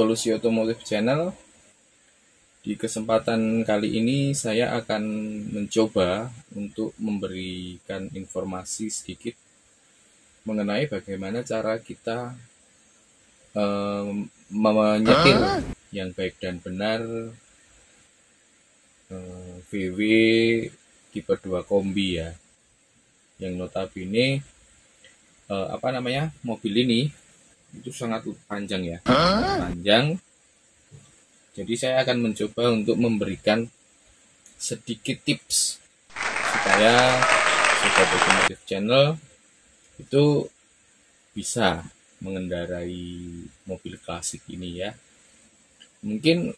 Solusi Otomotif Channel. Di kesempatan kali ini saya akan mencoba untuk memberikan informasi sedikit mengenai bagaimana cara kita menyetir yang baik dan benar VW tipe 2 kombi ya, yang notabene mobil ini itu sangat panjang ya, panjang. Jadi saya akan mencoba untuk memberikan sedikit tips supaya Sobat Otomotif Channel itu bisa mengendarai mobil klasik ini ya. Mungkin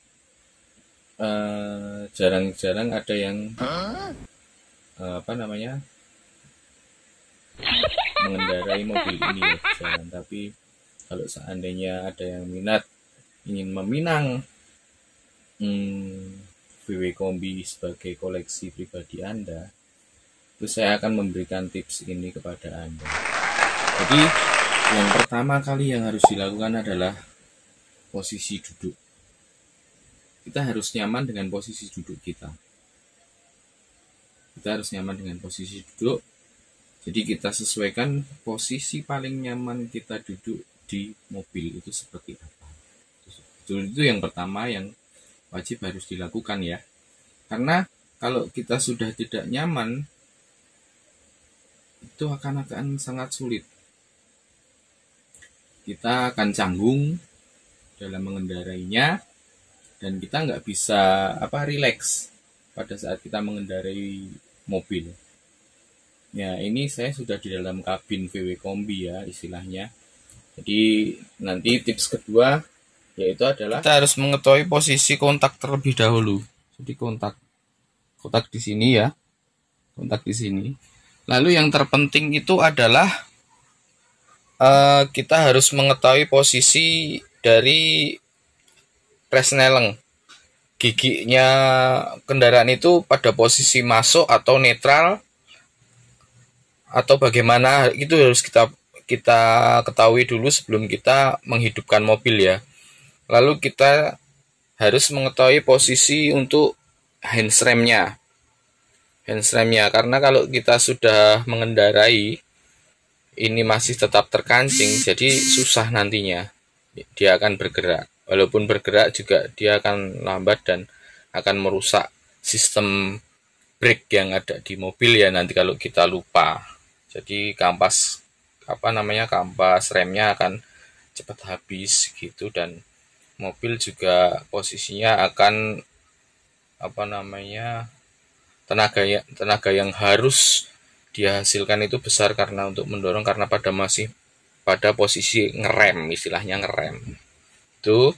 jarang-jarang ada yang mengendarai mobil ini ya, jarang. Tapi kalau seandainya ada yang minat ingin meminang VW kombi sebagai koleksi pribadi Anda, itu saya akan memberikan tips ini kepada Anda. Jadi yang pertama kali yang harus dilakukan adalah posisi duduk. Kita harus nyaman dengan posisi duduk kita. Kita harus nyaman dengan posisi duduk. Jadi kita sesuaikan posisi paling nyaman kita duduk di mobil itu seperti apa. Itu yang pertama yang wajib harus dilakukan ya. Karena kalau kita sudah tidak nyaman, itu akan sangat sulit. Kita akan canggung dalam mengendarainya, dan kita nggak bisa rileks pada saat kita mengendarai mobil. Ya, ini saya sudah di dalam kabin VW kombi ya istilahnya. Jadi nanti tips kedua yaitu adalah kita harus mengetahui posisi kontak terlebih dahulu. Jadi kontak di sini ya, kontak di sini. Lalu yang terpenting itu adalah kita harus mengetahui posisi dari presneleng. Giginya kendaraan itu pada posisi masuk atau netral atau bagaimana, itu harus kita ketahui dulu sebelum kita menghidupkan mobil ya. Lalu kita harus mengetahui posisi untuk handsremnya, karena kalau kita sudah mengendarai ini masih tetap terkancing, jadi susah nantinya dia akan bergerak. Walaupun bergerak juga dia akan lambat dan akan merusak sistem brake yang ada di mobil ya nanti kalau kita lupa. Jadi kampas remnya akan cepat habis gitu, dan mobil juga posisinya akan tenaga yang harus dihasilkan itu besar karena untuk mendorong, karena masih pada posisi ngerem, istilahnya ngerem itu.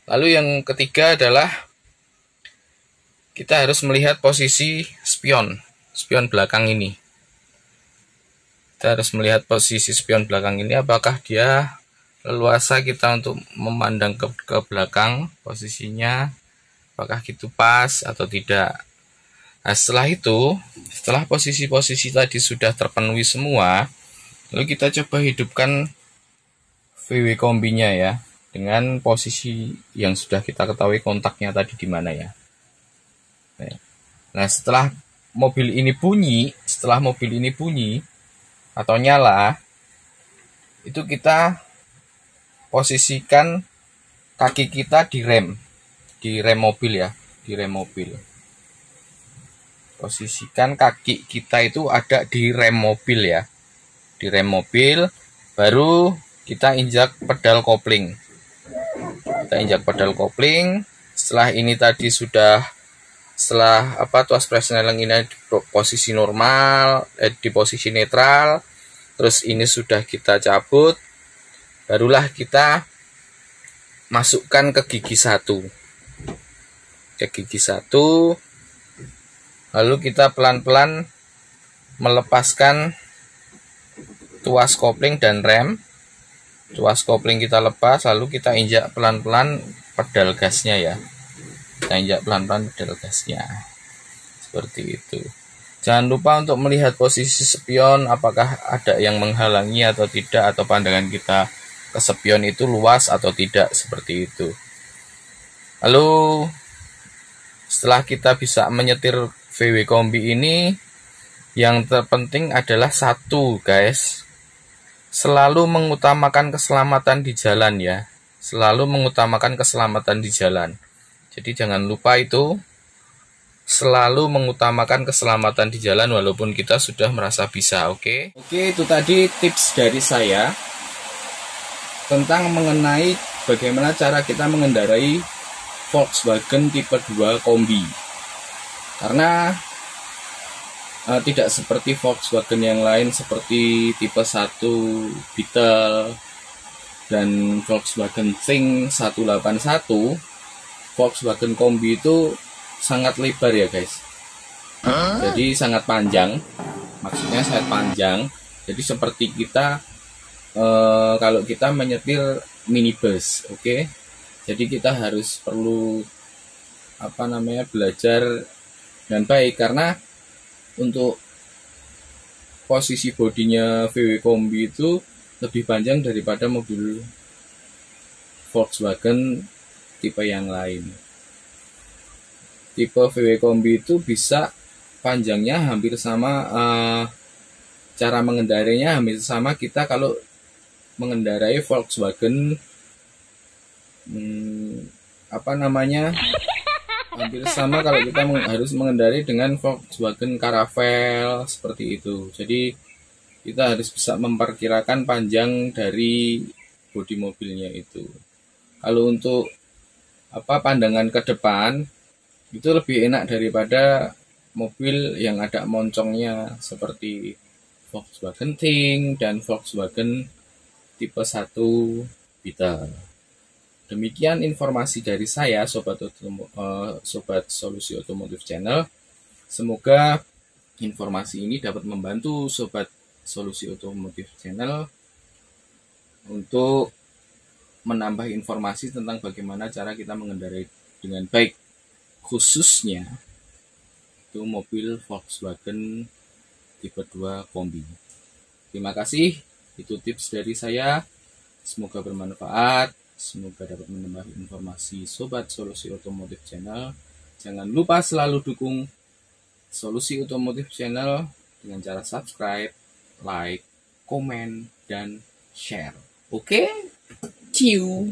Lalu yang ketiga adalah kita harus melihat posisi spion belakang ini. Kita harus melihat posisi spion belakang ini, apakah dia leluasa kita untuk memandang ke belakang posisinya, apakah itu pas atau tidak. Nah, setelah posisi-posisi tadi sudah terpenuhi semua, lalu kita coba hidupkan VW kombinya ya, dengan posisi yang sudah kita ketahui kontaknya tadi di mana ya. Nah, setelah mobil ini bunyi atau nyala, itu kita posisikan kaki kita di rem mobil ya, di rem mobil. Posisikan kaki kita itu ada di rem mobil ya, di rem mobil. Baru kita injak pedal kopling. Setelah ini tadi tuas presneleng ini di posisi normal, di posisi netral, terus ini sudah kita cabut, barulah kita masukkan ke gigi satu, lalu kita pelan-pelan melepaskan tuas kopling dan rem. Tuas kopling kita lepas, lalu kita injak pelan-pelan pedal gasnya ya. Seperti itu. Jangan lupa untuk melihat posisi spion, apakah ada yang menghalangi atau tidak, atau pandangan kita kesepion itu luas atau tidak, seperti itu. Lalu setelah kita bisa menyetir VW Kombi ini, yang terpenting adalah satu guys, selalu mengutamakan keselamatan di jalan ya. Selalu mengutamakan keselamatan di jalan. Jadi jangan lupa itu, selalu mengutamakan keselamatan di jalan walaupun kita sudah merasa bisa. Oke, itu tadi tips dari saya tentang mengenai bagaimana cara kita mengendarai Volkswagen tipe 2 Kombi. Karena tidak seperti Volkswagen yang lain seperti tipe 1 Beetle dan Volkswagen Think 181, Volkswagen Kombi itu sangat lebar ya guys. Jadi sangat panjang, maksudnya sangat panjang. Jadi seperti kita kalau kita menyetir minibus, oke. Jadi kita harus perlu belajar dengan baik, karena untuk posisi bodinya VW Kombi itu lebih panjang daripada mobil Volkswagen tipe yang lain. Tipe VW Kombi itu bisa panjangnya hampir sama, cara mengendarainya hampir sama kita kalau mengendarai Volkswagen hampir sama kalau kita harus mengendarai dengan Volkswagen Caravelle, seperti itu. Jadi kita harus bisa memperkirakan panjang dari bodi mobilnya itu. Kalau untuk pandangan ke depan itu lebih enak daripada mobil yang ada moncongnya seperti Volkswagen Think dan Volkswagen tipe 1 Beetle. Demikian informasi dari saya, Sobat Solusi Otomotif Channel. Semoga informasi ini dapat membantu Sobat Solusi Otomotif Channel untuk menambah informasi tentang bagaimana cara kita mengendarai dengan baik, khususnya itu mobil Volkswagen tipe 2 Kombi. Terima kasih, itu tips dari saya. Semoga bermanfaat. Semoga dapat menambah informasi Sobat Solusi Otomotif Channel. Jangan lupa selalu dukung Solusi Otomotif Channel dengan cara subscribe, like, komen, dan share. Oke? See you.